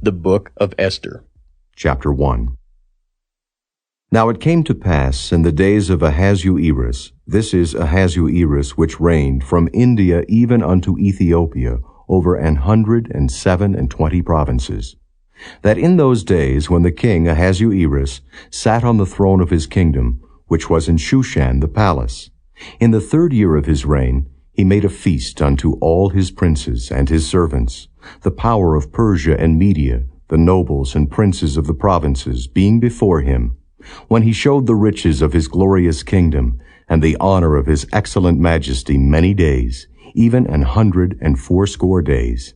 The Book of Esther. Chapter 1. Now it came to pass in the days of Ahasuerus, this is Ahasuerus which reigned from India even unto Ethiopia, over 127 provinces, that in those days when the king Ahasuerus sat on the throne of his kingdom, which was in Shushan the palace, in the 3rd year of his reign, he made a feast unto all his princes and his servants, the power of Persia and Media, the nobles and princes of the provinces, being before him, when he showed the riches of his glorious kingdom, and the honor of his excellent majesty many days, even 180 days.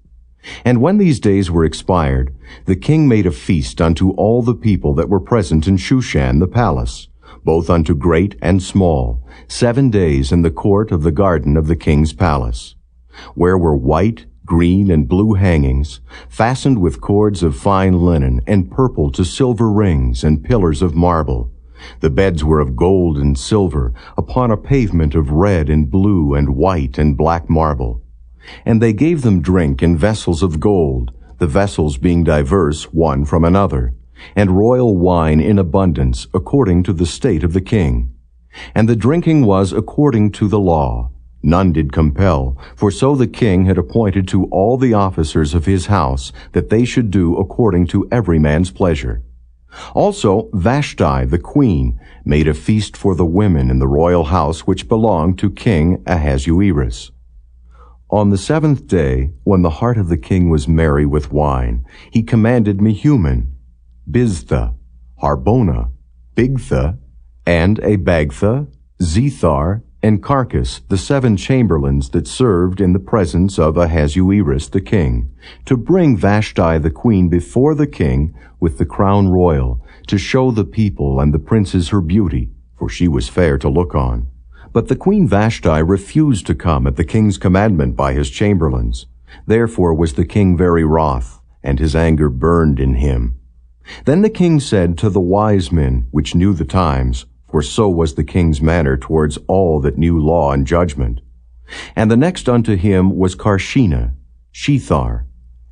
And when these days were expired, the king made a feast unto all the people that were present in Shushan the palace, both unto great and small, 7 days in the court of the garden of the king's palace, where were white, green, and blue hangings, fastened with cords of fine linen, and purple to silver rings, and pillars of marble. The beds were of gold and silver, upon a pavement of red and blue and white and black marble. And they gave them drink in vessels of gold, the vessels being diverse one from another, and royal wine in abundance, according to the state of the king. And the drinking was according to the law. None did compel, for so the king had appointed to all the officers of his house, that they should do according to every man's pleasure. Also Vashti the queen made a feast for the women in the royal house which belonged to King Ahasuerus. On the 7th day, when the heart of the king was merry with wine, he commanded Mehuman, Biztha, Harbona, Bigtha, and Abagtha, Zethar, and Carcas, the 7 chamberlains that served in the presence of Ahasuerus the king, to bring Vashti the queen before the king with the crown royal, to show the people and the princes her beauty, for she was fair to look on. But the queen Vashti refused to come at the king's commandment by his chamberlains. Therefore was the king very wroth, and his anger burned in him. Then the king said to the wise men which knew the times, for so was the king's manner towards all that knew law and judgment. And the next unto him was Carshena, Shethar,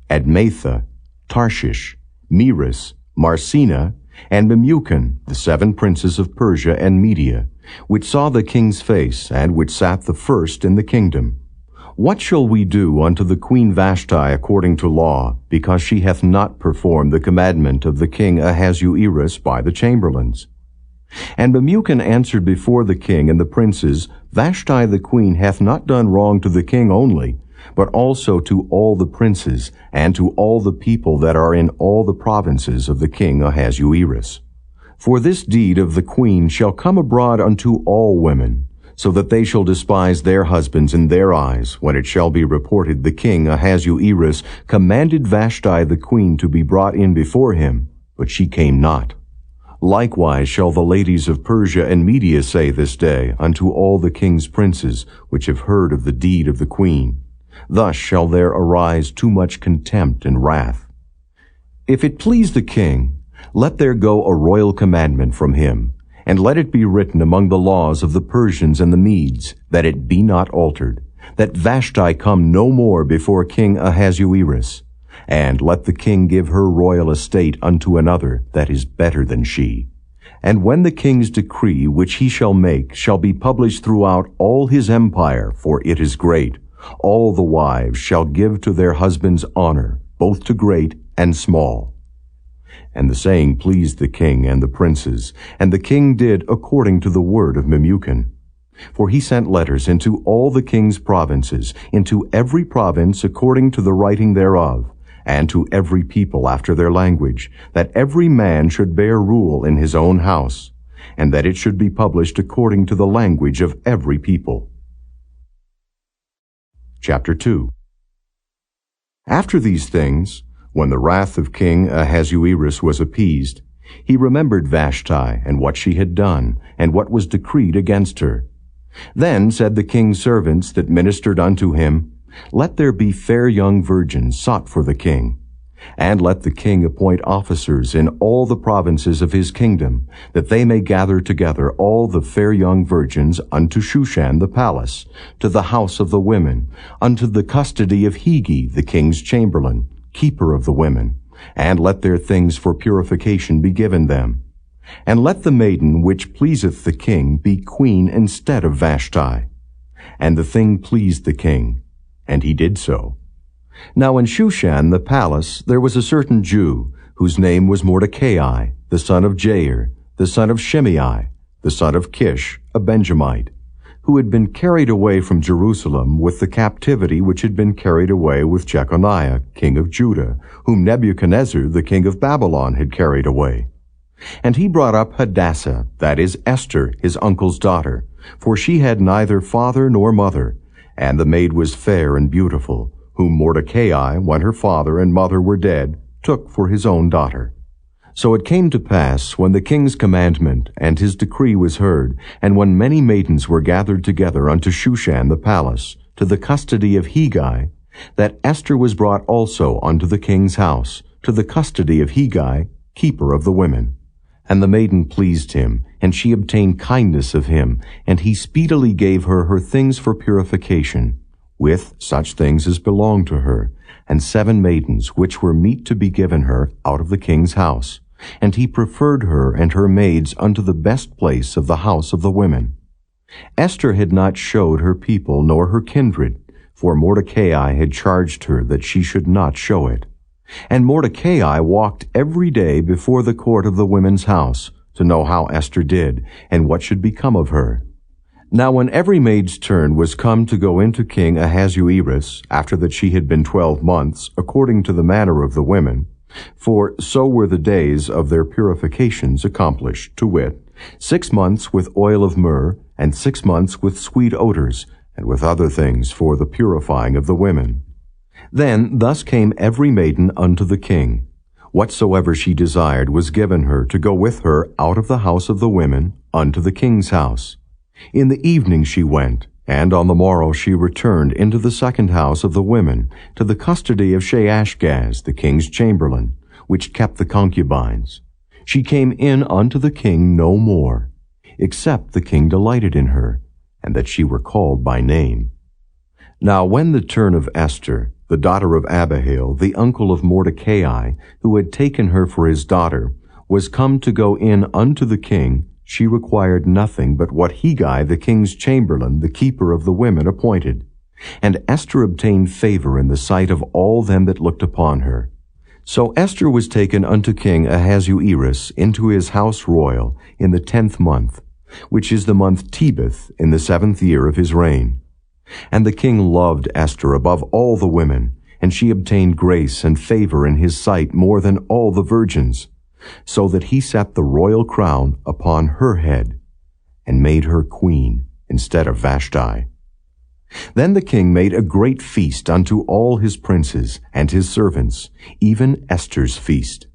Admatha, Tarshish, Meres, Marsena, and Memucan, the 7 princes of Persia and Media, which saw the king's face, and which sat the first in the kingdom. What shall we do unto the queen Vashti according to law, because she hath not performed the commandment of the king Ahasuerus by the chamberlains? And Memucan answered before the king and the princes, Vashti the queen hath not done wrong to the king only, but also to all the princes, and to all the people that are in all the provinces of the king Ahasuerus. For this deed of the queen shall come abroad unto all women, so that they shall despise their husbands in their eyes, when it shall be reported the king Ahasuerus commanded Vashti the queen to be brought in before him, but she came not. Likewise shall the ladies of Persia and Media say this day unto all the king's princes, which have heard of the deed of the queen. Thus shall there arise too much contempt and wrath. If it please the king, let there go a royal commandment from him, and let it be written among the laws of the Persians and the Medes, that it be not altered, that Vashti come no more before King Ahasuerus. And let the king give her royal estate unto another that is better than she. And when the king's decree which he shall make shall be published throughout all his empire, for it is great, all the wives shall give to their husbands honor, both to great and small. And the saying pleased the king and the princes, and the king did according to the word of Memucan. For he sent letters into all the king's provinces, into every province according to the writing thereof, and to every people after their language, that every man should bear rule in his own house, and that it should be published according to the language of every people. Chapter 2. After these things, when the wrath of King Ahasuerus was appeased, he remembered Vashti, and what she had done, and what was decreed against her. Then said the king's servants that ministered unto him, Let there be fair young virgins sought for the king, and let the king appoint officers in all the provinces of his kingdom, that they may gather together all the fair young virgins unto Shushan the palace, to the house of the women, unto the custody of Hegi the king's chamberlain, keeper of the women, and let their things for purification be given them. And let the maiden which pleaseth the king be queen instead of Vashti. And the thing pleased the king, and he did so. Now in Shushan the palace there was a certain Jew, whose name was Mordecai, the son of Jair, the son of Shimei, the son of Kish, a Benjamite, who had been carried away from Jerusalem with the captivity which had been carried away with Jeconiah, king of Judah, whom Nebuchadnezzar, the king of Babylon, had carried away. And he brought up Hadassah, that is Esther, his uncle's daughter, for she had neither father nor mother, and the maid was fair and beautiful, whom Mordecai, when her father and mother were dead, took for his own daughter. So it came to pass, when the king's commandment and his decree was heard, and when many maidens were gathered together unto Shushan the palace, to the custody of Hegai, that Esther was brought also unto the king's house, to the custody of Hegai, keeper of the women. And the maiden pleased him, and she obtained kindness of him, and he speedily gave her her things for purification, with such things as belonged to her, and 7 maidens which were meet to be given her out of the king's house. And he preferred her and her maids unto the best place of the house of the women. Esther had not showed her people nor her kindred, for Mordecai had charged her that she should not show it. And Mordecai walked every day before the court of the women's house, to know how Esther did, and what should become of her. Now when every maid's turn was come to go into King Ahasuerus, after that she had been 12 months, according to the manner of the women, for so were the days of their purifications accomplished, to wit, 6 months with oil of myrrh, and 6 months with sweet odors, and with other things for the purifying of the women. Then thus came every maiden unto the king. Whatsoever she desired was given her to go with her out of the house of the women unto the king's house. In the evening she went, and on the morrow she returned into the second house of the women, to the custody of Shaashgaz, the king's chamberlain, which kept the concubines. She came in unto the king no more, except the king delighted in her, and that she were called by name. Now when the turn of Esther, the daughter of Abihail, the uncle of Mordecai, who had taken her for his daughter, was come to go in unto the king, she required nothing but what Hegai, the king's chamberlain, the keeper of the women, appointed. And Esther obtained favor in the sight of all them that looked upon her. So Esther was taken unto King Ahasuerus into his house royal in the 10th month, which is the month Tebeth, in the 7th year of his reign. And the king loved Esther above all the women, and she obtained grace and favor in his sight more than all the virgins, so that he set the royal crown upon her head, and made her queen instead of Vashti. Then the king made a great feast unto all his princes and his servants, even Esther's feast.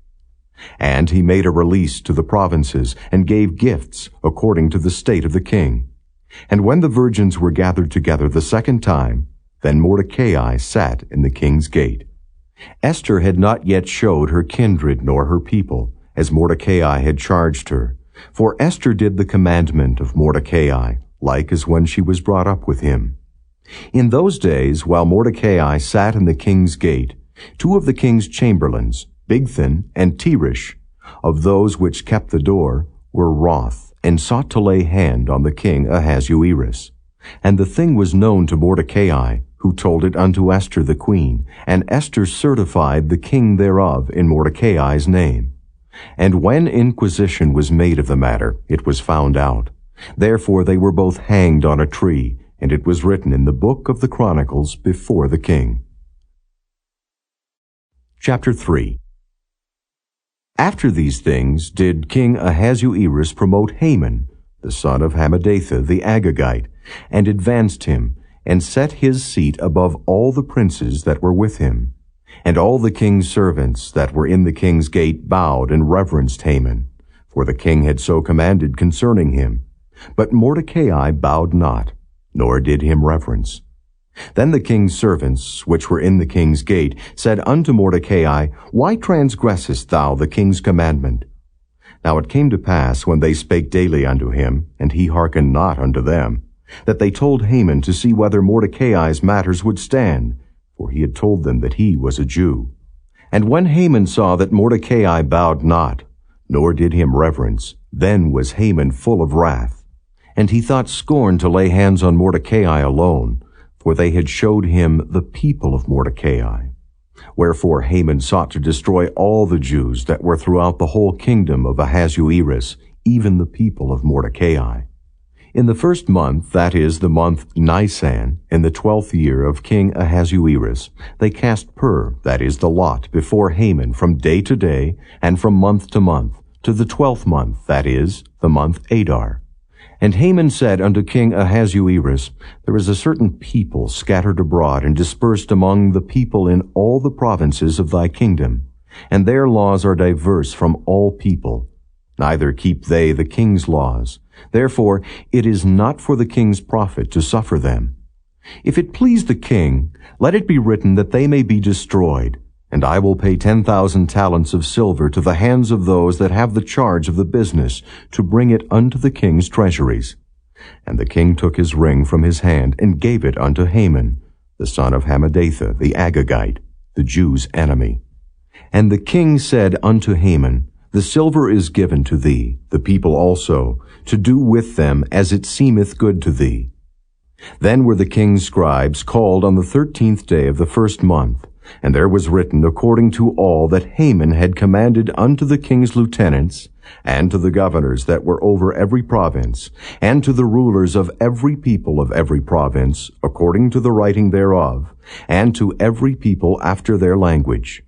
And he made a release to the provinces, and gave gifts according to the state of the king. And when the virgins were gathered together the second time, then Mordecai sat in the king's gate. Esther had not yet showed her kindred nor her people, as Mordecai had charged her. For Esther did the commandment of Mordecai, like as when she was brought up with him. In those days, while Mordecai sat in the king's gate, 2 of the king's chamberlains, Bigthan and Teresh, of those which kept the door, were wroth, and sought to lay hand on the king Ahasuerus. And the thing was known to Mordecai, who told it unto Esther the queen, and Esther certified the king thereof in Mordecai's name. And when inquisition was made of the matter, it was found out. Therefore they were both hanged on a tree, and it was written in the book of the Chronicles before the king. Chapter 3. After these things did King Ahasuerus promote Haman, the son of Hammedatha the Agagite, and advanced him, and set his seat above all the princes that were with him. And all the king's servants that were in the king's gate bowed and reverenced Haman, for the king had so commanded concerning him. But Mordecai bowed not, nor did him reverence. Then the king's servants, which were in the king's gate, said unto Mordecai, Why transgressest thou the king's commandment? Now it came to pass, when they spake daily unto him, and he hearkened not unto them, that they told Haman to see whether Mordecai's matters would stand, for he had told them that he was a Jew. And when Haman saw that Mordecai bowed not, nor did him reverence, then was Haman full of wrath. And he thought scorn to lay hands on Mordecai alone, for they had showed him the people of Mordecai. Wherefore Haman sought to destroy all the Jews that were throughout the whole kingdom of Ahasuerus, even the people of Mordecai. In the first month, that is, the month Nisan, in the 12th year of King Ahasuerus, they cast pur, that is, the lot, before Haman from day to day, and from month to month, to the 12th month, that is, the month Adar. And Haman said unto King Ahasuerus, There is a certain people scattered abroad and dispersed among the people in all the provinces of thy kingdom, and their laws are diverse from all people. Neither keep they the king's laws. Therefore it is not for the king's profit to suffer them. If it please the king, let it be written that they may be destroyed, and I will pay 10,000 talents of silver to the hands of those that have the charge of the business, to bring it unto the king's treasuries. And the king took his ring from his hand, and gave it unto Haman, the son of Hammedatha, the Agagite, the Jews' enemy. And the king said unto Haman, The silver is given to thee, the people also, to do with them as it seemeth good to thee. Then were the king's scribes called on the 13th day of the first month, and there was written according to all that Haman had commanded unto the king's lieutenants, and to the governors that were over every province, and to the rulers of every people of every province, according to the writing thereof, and to every people after their language.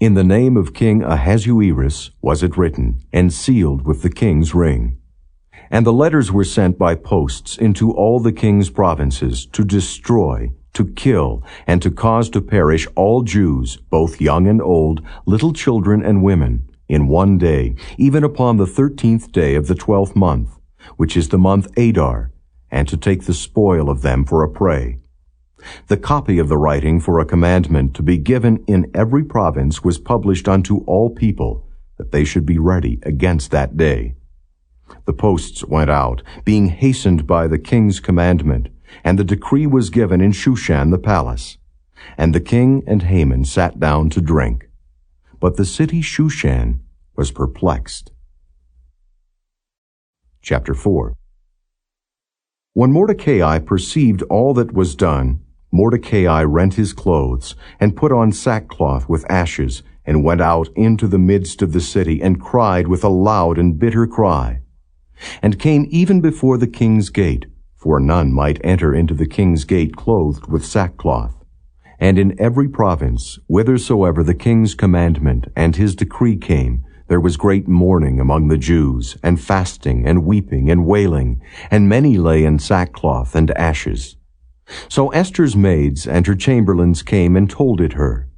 In the name of King Ahasuerus was it written, and sealed with the king's ring. And the letters were sent by posts into all the king's provinces, to destroy, to kill, and to cause to perish all Jews, both young and old, little children and women, in one day, even upon the 13th day of the 12th month, which is the month Adar, and to take the spoil of them for a prey. The copy of the writing for a commandment to be given in every province was published unto all people, that they should be ready against that day. The posts went out, being hastened by the king's commandment, and the decree was given in Shushan the palace. And the king and Haman sat down to drink. But the city Shushan was perplexed. Chapter 4. When Mordecai perceived all that was done, Mordecai rent his clothes, and put on sackcloth with ashes, and went out into the midst of the city, and cried with a loud and bitter cry, and came even before the king's gate, for none might enter into the king's gate clothed with sackcloth. And in every province, whithersoever the king's commandment and his decree came, there was great mourning among the Jews, and fasting, and weeping, and wailing, and many lay in sackcloth and ashes. So Esther's maids and her chamberlains came and told it her.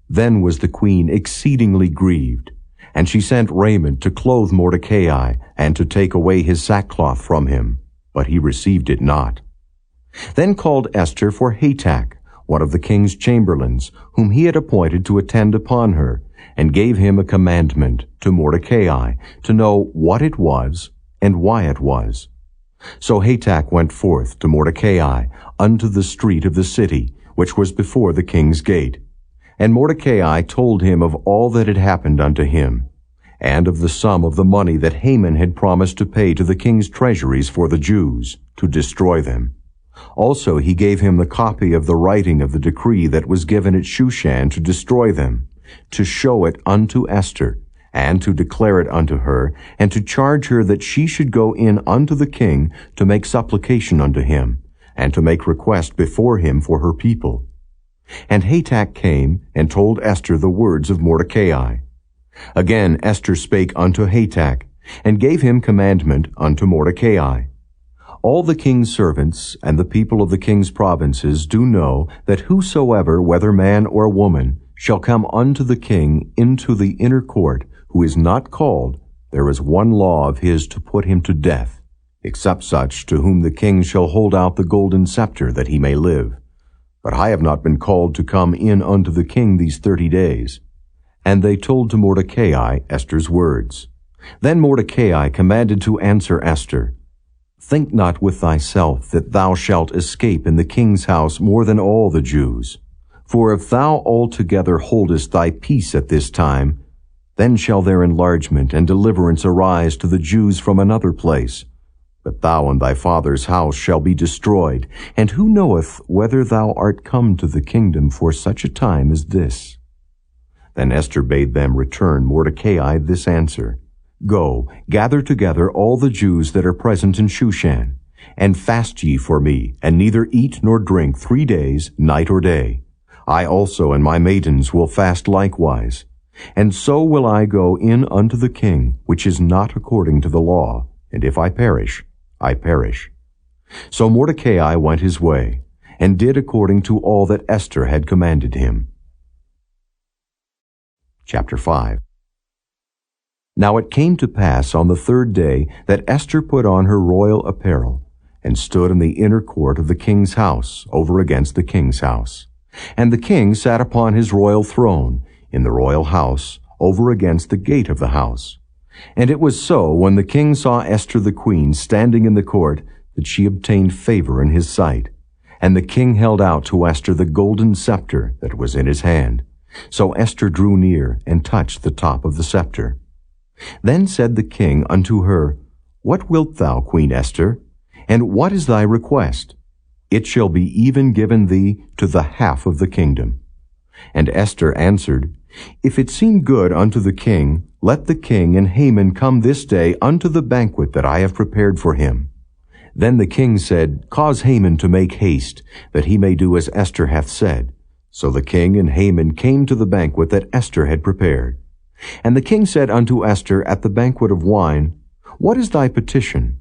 Then was the queen exceedingly grieved, and she sent raiment to clothe Mordecai, and to take away his sackcloth from him, but he received it not. Then called Esther for Hatach, one of the king's chamberlains, whom he had appointed to attend upon her, and gave him a commandment to Mordecai, to know what it was, and why it was. So Hatach went forth to Mordecai unto the street of the city, which was before the king's gate. And Mordecai told him of all that had happened unto him, and of the sum of the money that Haman had promised to pay to the king's treasuries for the Jews, to destroy them. Also he gave him the copy of the writing of the decree that was given at Shushan to destroy them, to show it unto Esther, and to declare it unto her, and to charge her that she should go in unto the king to make supplication unto him, and to make request before him for her people. And Hatach came and told Esther the words of Mordecai. Again Esther spake unto Hatach, and gave him commandment unto Mordecai. All the king's servants and the people of the king's provinces do know that whosoever, whether man or woman, shall come unto the king into the inner court, who is not called, there is one law of his to put him to death, except such to whom the king shall hold out the golden scepter, that he may live. But I have not been called to come in unto the king these 30 days. And they told to Mordecai Esther's words. Then Mordecai commanded to answer Esther, Think not with thyself that thou shalt escape in the king's house more than all the Jews. For if thou altogether holdest thy peace at this time, then shall their enlargement and deliverance arise to the Jews from another place. But thou and thy father's house shall be destroyed, and who knoweth whether thou art come to the kingdom for such a time as this? Then Esther bade them return Mordecai this answer, Go, gather together all the Jews that are present in Shushan, and fast ye for me, and neither eat nor drink 3 days, night or day. I also and my maidens will fast likewise. And so will I go in unto the king, which is not according to the law, and if I perish, I perish. So Mordecai went his way, and did according to all that Esther had commanded him. Chapter 5. Now it came to pass on the 3rd day that Esther put on her royal apparel, and stood in the inner court of the king's house, over against the king's house. And the king sat upon his royal throne, in the royal house, over against the gate of the house. And it was so, when the king saw Esther the queen standing in the court, that she obtained favor in his sight. And the king held out to Esther the golden scepter that was in his hand. So Esther drew near, and touched the top of the scepter. Then said the king unto her, What wilt thou, Queen Esther? And what is thy request? It shall be even given thee to the half of the kingdom. And Esther answered, If it seem good unto the king, let the king and Haman come this day unto the banquet that I have prepared for him. Then the king said, Cause Haman to make haste, that he may do as Esther hath said. So the king and Haman came to the banquet that Esther had prepared. And the king said unto Esther at the banquet of wine, What is thy petition?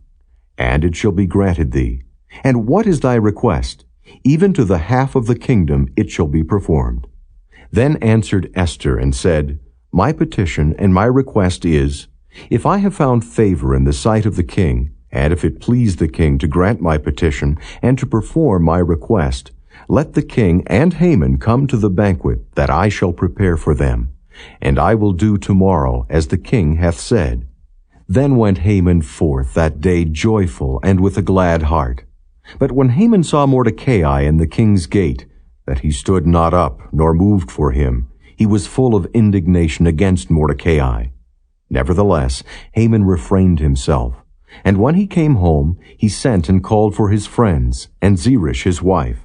And it shall be granted thee. And what is thy request? Even to the half of the kingdom it shall be performed. Then answered Esther and said, My petition and my request is, If I have found favor in the sight of the king, and if it please the king to grant my petition and to perform my request, let the king and Haman come to the banquet that I shall prepare for them, and I will do tomorrow as the king hath said. Then went Haman forth that day joyful and with a glad heart. But when Haman saw Mordecai in the king's gate, that he stood not up nor moved for him, he was full of indignation against Mordecai. Nevertheless, Haman refrained himself. And when he came home, he sent and called for his friends, and Zeresh his wife.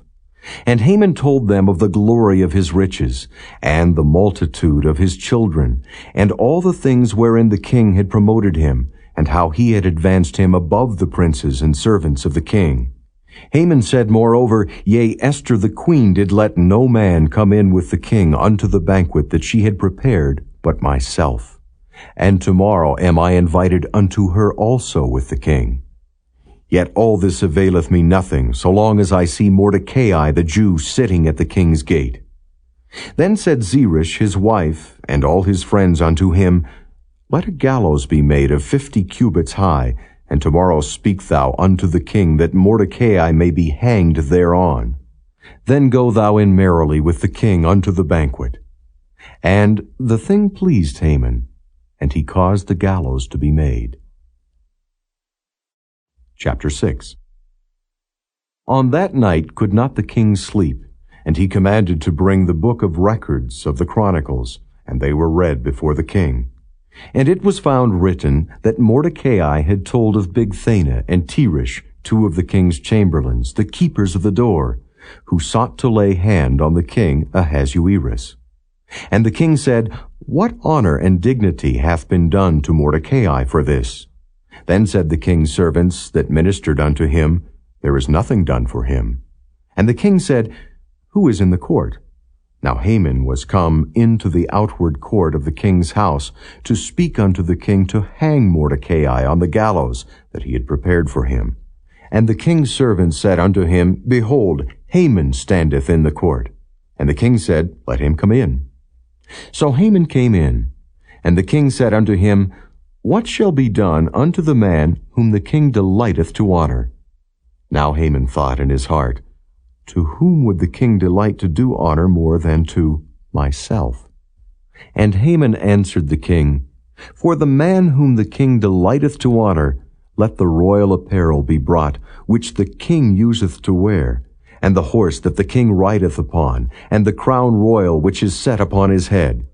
And Haman told them of the glory of his riches, and the multitude of his children, and all the things wherein the king had promoted him, and how he had advanced him above the princes and servants of the king. Haman said moreover, Yea, Esther the queen did let no man come in with the king unto the banquet that she had prepared, but myself. And tomorrow am I invited unto her also with the king. Yet all this availeth me nothing, so long as I see Mordecai the Jew sitting at the king's gate. Then said Zeresh his wife, and all his friends unto him, Let a gallows be made of 50 cubits high, and tomorrow speak thou unto the king, that Mordecai may be hanged thereon. Then go thou in merrily with the king unto the banquet. And the thing pleased Haman, and he caused the gallows to be made. Chapter 6. On that night could not the king sleep, and he commanded to bring the book of records of the Chronicles, and they were read before the king. And it was found written that Mordecai had told of Bigthana and Teresh, 2 of the king's chamberlains, the keepers of the door, who sought to lay hand on the king Ahasuerus. And the king said, What honor and dignity hath been done to Mordecai for this? Then said the king's servants that ministered unto him, There is nothing done for him. And the king said, Who is in the court? Now Haman was come into the outward court of the king's house to speak unto the king to hang Mordecai on the gallows that he had prepared for him. And the king's servants said unto him, Behold, Haman standeth in the court. And the king said, Let him come in. So Haman came in, and the king said unto him, What shall be done unto the man whom the king delighteth to honor? Now Haman thought in his heart, To whom would the king delight to do honor more than to myself? And Haman answered the king, For the man whom the king delighteth to honor, let the royal apparel be brought, which the king useth to wear, and the horse that the king rideth upon, and the crown royal which is set upon his head.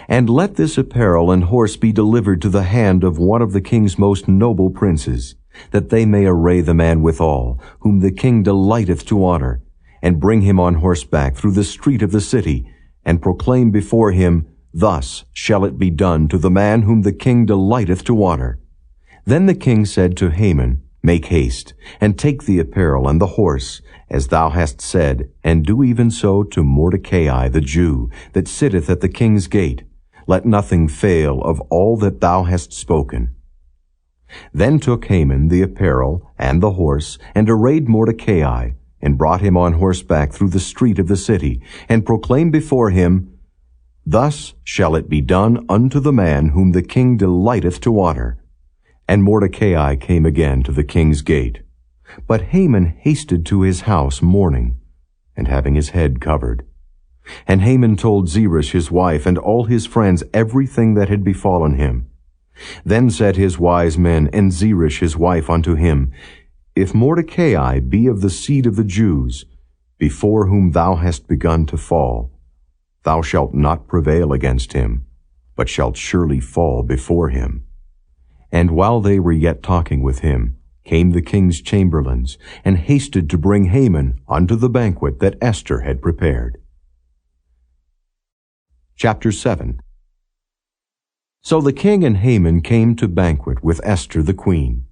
And let this apparel and horse be delivered to the hand of one of the king's most noble princes, that they may array the man withal, whom the king delighteth to honor, and bring him on horseback through the street of the city, and proclaim before him, Thus shall it be done to the man whom the king delighteth to honor. Then the king said to Haman, Make haste, and take the apparel and the horse, as thou hast said, and do even so to Mordecai the Jew, that sitteth at the king's gate. Let nothing fail of all that thou hast spoken. Then took Haman the apparel and the horse, and arrayed Mordecai, and brought him on horseback through the street of the city, and proclaimed before him, Thus shall it be done unto the man whom the king delighteth to honor. And Mordecai came again to the king's gate. But Haman hasted to his house mourning, and having his head covered. And Haman told Zeresh his wife and all his friends everything that had befallen him. Then said his wise men and Zeresh his wife unto him, If Mordecai be of the seed of the Jews, before whom thou hast begun to fall, thou shalt not prevail against him, but shalt surely fall before him. And while they were yet talking with him, came the king's chamberlains, and hasted to bring Haman unto the banquet that Esther had prepared. Chapter 7. So the king and Haman came to banquet with Esther the queen.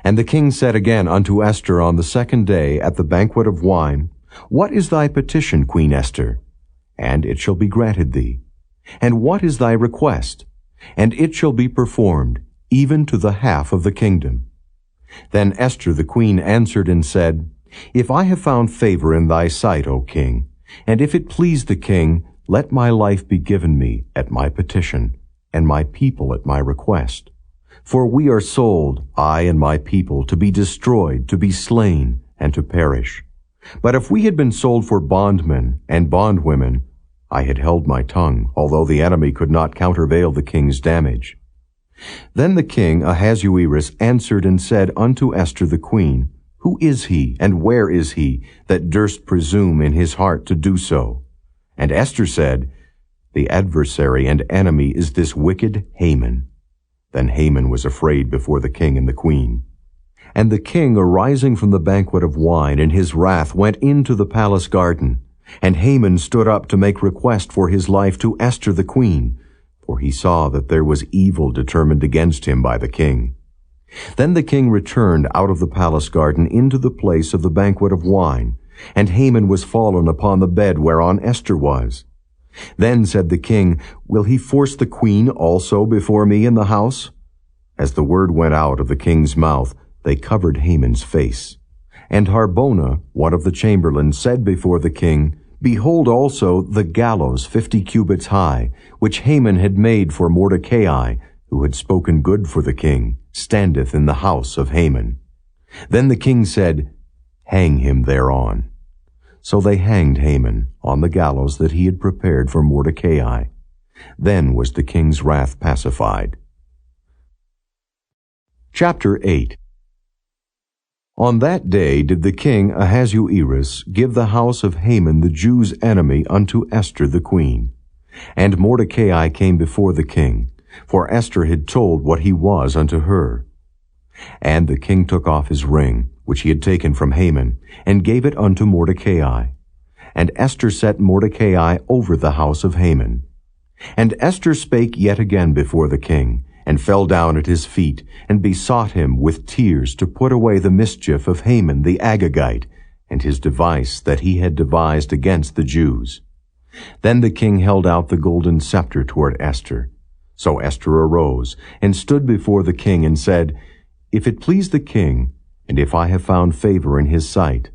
And the king said again unto Esther on the second day at the banquet of wine, What is thy petition, Queen Esther? And it shall be granted thee. And what is thy request? And it shall be performed, even to the half of the kingdom. Then Esther the queen answered and said, If I have found favor in thy sight, O king, and if it please the king, let my life be given me at my petition, and my people at my request. For we are sold, I and my people, to be destroyed, to be slain, and to perish. But if we had been sold for bondmen and bondwomen, I had held my tongue, although the enemy could not countervail the king's damage. Then the king Ahasuerus answered and said unto Esther the queen, Who is he, and where is he, that durst presume in his heart to do so? And Esther said, The adversary and enemy is this wicked Haman. Then Haman was afraid before the king and the queen. And the king, arising from the banquet of wine in his wrath, went into the palace garden. And Haman stood up to make request for his life to Esther the queen, for he saw that there was evil determined against him by the king. Then the king returned out of the palace garden into the place of the banquet of wine, and Haman was fallen upon the bed whereon Esther was. Then said the king, Will he force the queen also before me in the house? As the word went out of the king's mouth, they covered Haman's face. And Harbona, one of the chamberlains, said before the king, Behold also the gallows 50 cubits high, which Haman had made for Mordecai, who had spoken good for the king, standeth in the house of Haman. Then the king said, Hang him thereon. So they hanged Haman on the gallows that he had prepared for Mordecai. Then was the king's wrath pacified. Chapter 8. On that day did the king Ahasuerus give the house of Haman the Jew's enemy unto Esther the queen. And Mordecai came before the king, for Esther had told what he was unto her. And the king took off his ring, which he had taken from Haman, and gave it unto Mordecai. And Esther set Mordecai over the house of Haman. And Esther spake yet again before the king, and fell down at his feet, and besought him with tears to put away the mischief of Haman the Agagite, and his device that he had devised against the Jews. Then the king held out the golden scepter toward Esther. So Esther arose, and stood before the king, and said, If it please the king, and if I have found favor in his sight,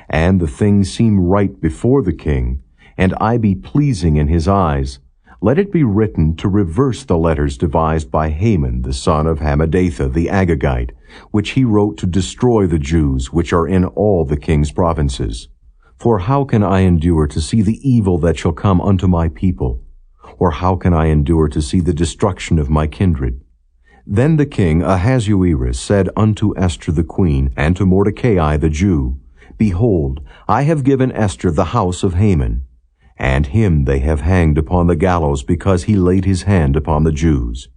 and the thing seem right before the king, and I be pleasing in his eyes, let it be written to reverse the letters devised by Haman the son of Hammedatha the Agagite, which he wrote to destroy the Jews which are in all the king's provinces. For how can I endure to see the evil that shall come unto my people? Or how can I endure to see the destruction of my kindred? Then the king Ahasuerus said unto Esther the queen, and to Mordecai the Jew, Behold, I have given Esther the house of Haman, and him they have hanged upon the gallows because he laid his hand upon the Jews.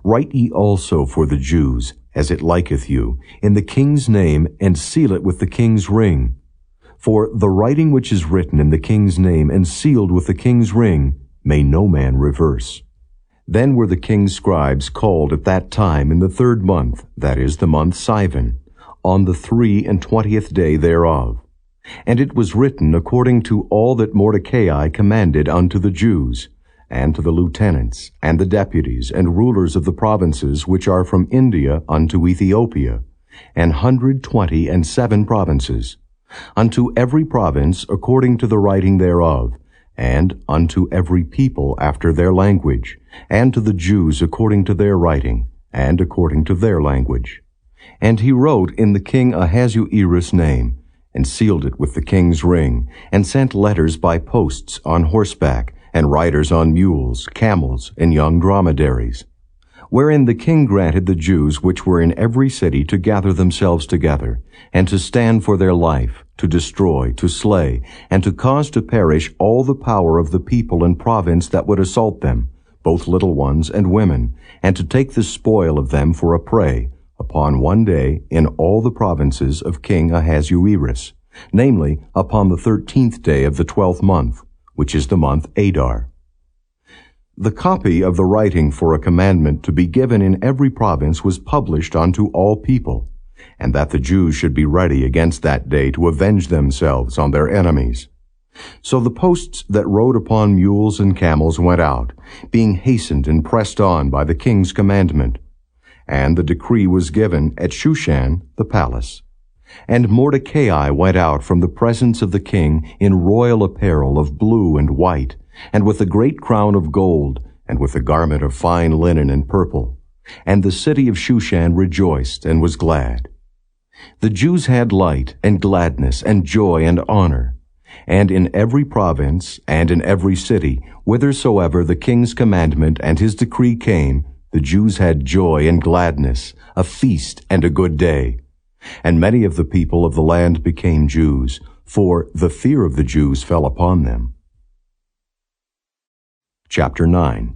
Write ye also for the Jews, as it liketh you, in the king's name, and seal it with the king's ring. For the writing which is written in the king's name and sealed with the king's ring may no man reverse. Then were the king's scribes called at that time in the 3rd month, that is, the month Sivan, on the 23 day thereof. And it was written according to all that Mordecai commanded unto the Jews, and to the lieutenants, and the deputies, and rulers of the provinces which are from India unto Ethiopia, 127 provinces, unto every province according to the writing thereof, and unto every people after their language, and to the Jews according to their writing, and according to their language. And he wrote in the king Ahasuerus' name, and sealed it with the king's ring, and sent letters by posts on horseback, and riders on mules, camels, and young dromedaries, wherein the king granted the Jews which were in every city to gather themselves together, and to stand for their life, to destroy, to slay, and to cause to perish all the power of the people and province that would assault them, both little ones and women, and to take the spoil of them for a prey, upon one day in all the provinces of King Ahasuerus, namely, upon the 13th day of the 12th month, which is the month Adar. The copy of the writing for a commandment to be given in every province was published unto all people, and that the Jews should be ready against that day to avenge themselves on their enemies. So the posts that rode upon mules and camels went out, being hastened and pressed on by the king's commandment. And the decree was given at Shushan the palace. And Mordecai went out from the presence of the king in royal apparel of blue and white, and with a great crown of gold, and with a garment of fine linen and purple. And the city of Shushan rejoiced and was glad. The Jews had light and gladness and joy and honor. And in every province and in every city, whithersoever the king's commandment and his decree came, the Jews had joy and gladness, a feast and a good day. And many of the people of the land became Jews, for the fear of the Jews fell upon them. Chapter 9.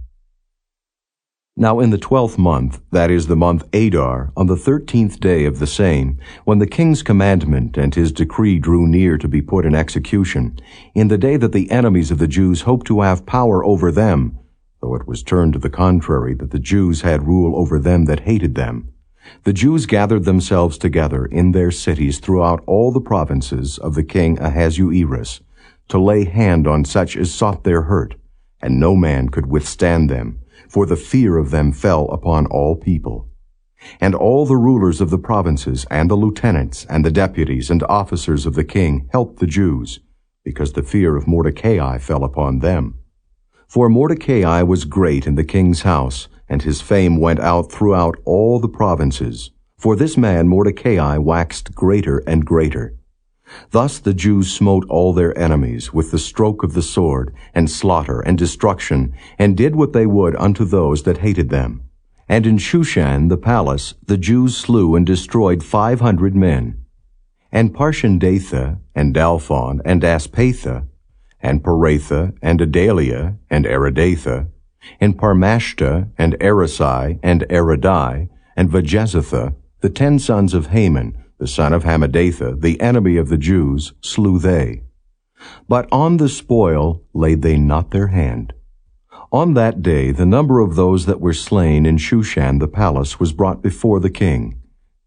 Now in the 12th month, that is the month Adar, on the 13th day of the same, when the king's commandment and his decree drew near to be put in execution, in the day that the enemies of the Jews hoped to have power over them, though it was turned to the contrary that the Jews had rule over them that hated them, the Jews gathered themselves together in their cities throughout all the provinces of the king Ahasuerus, to lay hand on such as sought their hurt, and no man could withstand them, for the fear of them fell upon all people. And all the rulers of the provinces, and the lieutenants, and the deputies, and officers of the king helped the Jews, because the fear of Mordecai fell upon them. For Mordecai was great in the king's house, and his fame went out throughout all the provinces. For this man Mordecai waxed greater and greater. Thus the Jews smote all their enemies with the stroke of the sword, and slaughter, and destruction, and did what they would unto those that hated them. And in Shushan the palace the Jews slew and destroyed 500 men. And Parshandatha, and Dalphon, and Aspatha, and Paratha, and Adalia, and Aridatha, and Parmashta, and Arisai, and Aridai, and Vajezatha, the 10 sons of Haman, the son of Hammedatha, the enemy of the Jews, slew they. But on the spoil laid they not their hand. On that day the number of those that were slain in Shushan the palace was brought before the king.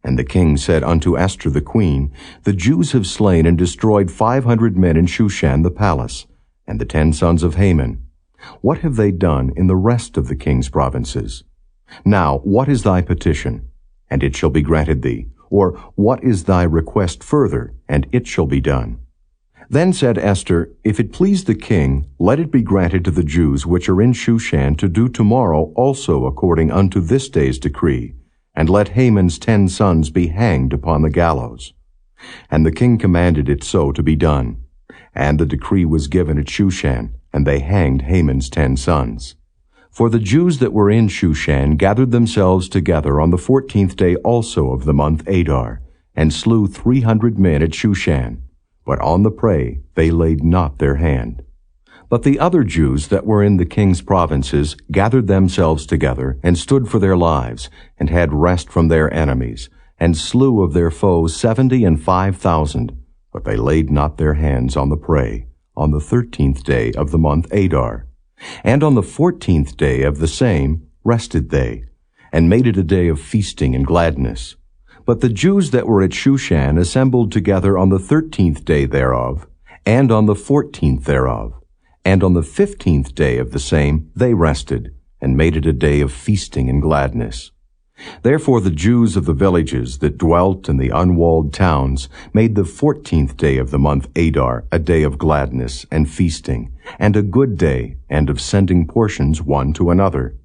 And the king said unto Esther the queen, The Jews have slain and destroyed 500 men in Shushan the palace, and the 10 sons of Haman. What have they done in the rest of the king's provinces? Now, what is thy petition? And it shall be granted thee. Or, what is thy request further? And it shall be done. Then said Esther, If it please the king, let it be granted to the Jews which are in Shushan to do tomorrow also according unto this day's decree, and let Haman's 10 sons be hanged upon the gallows. And the king commanded it so to be done. And the decree was given at Shushan, and they hanged Haman's 10 sons. For the Jews that were in Shushan gathered themselves together on the 14th day also of the month Adar, and slew 300 men at Shushan, but on the prey they laid not their hand. But the other Jews that were in the king's provinces gathered themselves together, and stood for their lives, and had rest from their enemies, and slew of their foes 75,000. But they laid not their hands on the prey, on the 13th day of the month Adar. And on the 14th day of the same rested they, and made it a day of feasting and gladness. But the Jews that were at Shushan assembled together on the 13th day thereof, and on the 14th thereof. And on the 15th day of the same they rested, and made it a day of feasting and gladness. Therefore the Jews of the villages that dwelt in the unwalled towns made the 14th day of the month Adar a day of gladness and feasting, and a good day, and of sending portions one to another.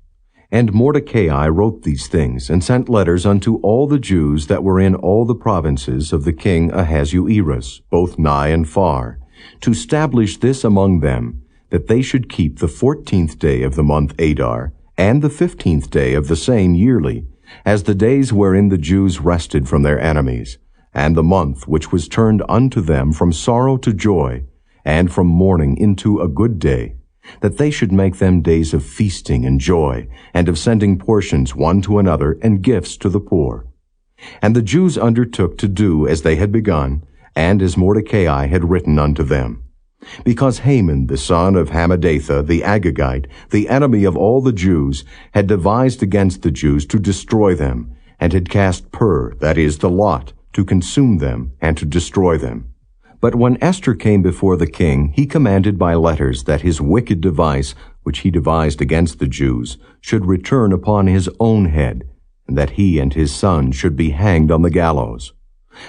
And Mordecai wrote these things, and sent letters unto all the Jews that were in all the provinces of the king Ahasuerus, both nigh and far, to establish this among them, that they should keep the 14th day of the month Adar, and the 15th day of the same yearly, as the days wherein the Jews rested from their enemies, and the month which was turned unto them from sorrow to joy, and from mourning into a good day, that they should make them days of feasting and joy, and of sending portions one to another, and gifts to the poor. And the Jews undertook to do as they had begun, and as Mordecai had written unto them. Because Haman the son of Hammedatha the Agagite, the enemy of all the Jews, had devised against the Jews to destroy them, and had cast pur, that is, the lot, to consume them, and to destroy them. But when Esther came before the king, he commanded by letters that his wicked device, which he devised against the Jews, should return upon his own head, and that he and his son should be hanged on the gallows.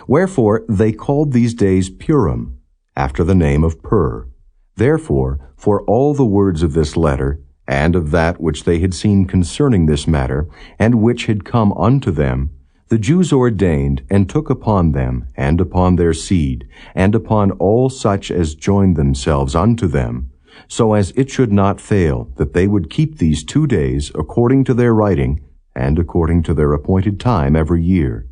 Wherefore they called these days Purim, after the name of Pur. Therefore, for all the words of this letter, and of that which they had seen concerning this matter, and which had come unto them, the Jews ordained, and took upon them, and upon their seed, and upon all such as joined themselves unto them, so as it should not fail, that they would keep these 2 days according to their writing, and according to their appointed time every year.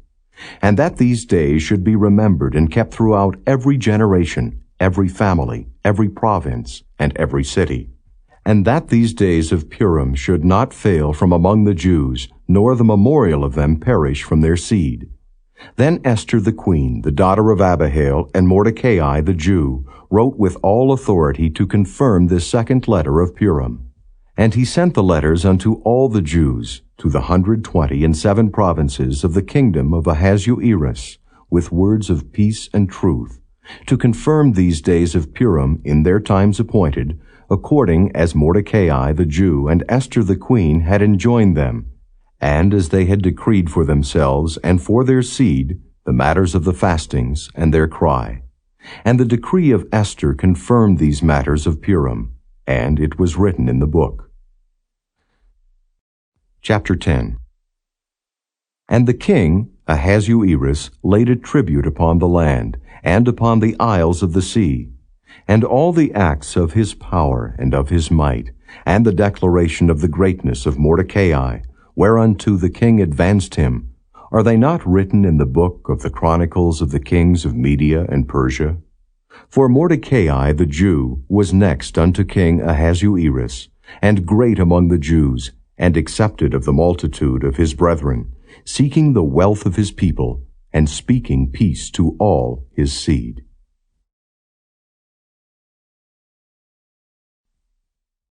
And that these days should be remembered and kept throughout every generation, every family, every province, and every city. And that these days of Purim should not fail from among the Jews, nor the memorial of them perish from their seed. Then Esther the queen, the daughter of Abihail, and Mordecai the Jew, wrote with all authority to confirm this second letter of Purim. And he sent the letters unto all the Jews, to the 127 provinces of the kingdom of Ahasuerus, with words of peace and truth, to confirm these days of Purim in their times appointed, according as Mordecai the Jew and Esther the queen had enjoined them, and as they had decreed for themselves and for their seed the matters of the fastings and their cry. And the decree of Esther confirmed these matters of Purim, and it was written in the book. Chapter 10. And the king, Ahasuerus, laid a tribute upon the land, and upon the isles of the sea, and all the acts of his power and of his might, and the declaration of the greatness of Mordecai, whereunto the king advanced him, are they not written in the book of the chronicles of the kings of Media and Persia? For Mordecai the Jew was next unto King Ahasuerus, and great among the Jews, and accepted of the multitude of his brethren, seeking the wealth of his people, and speaking peace to all his seed.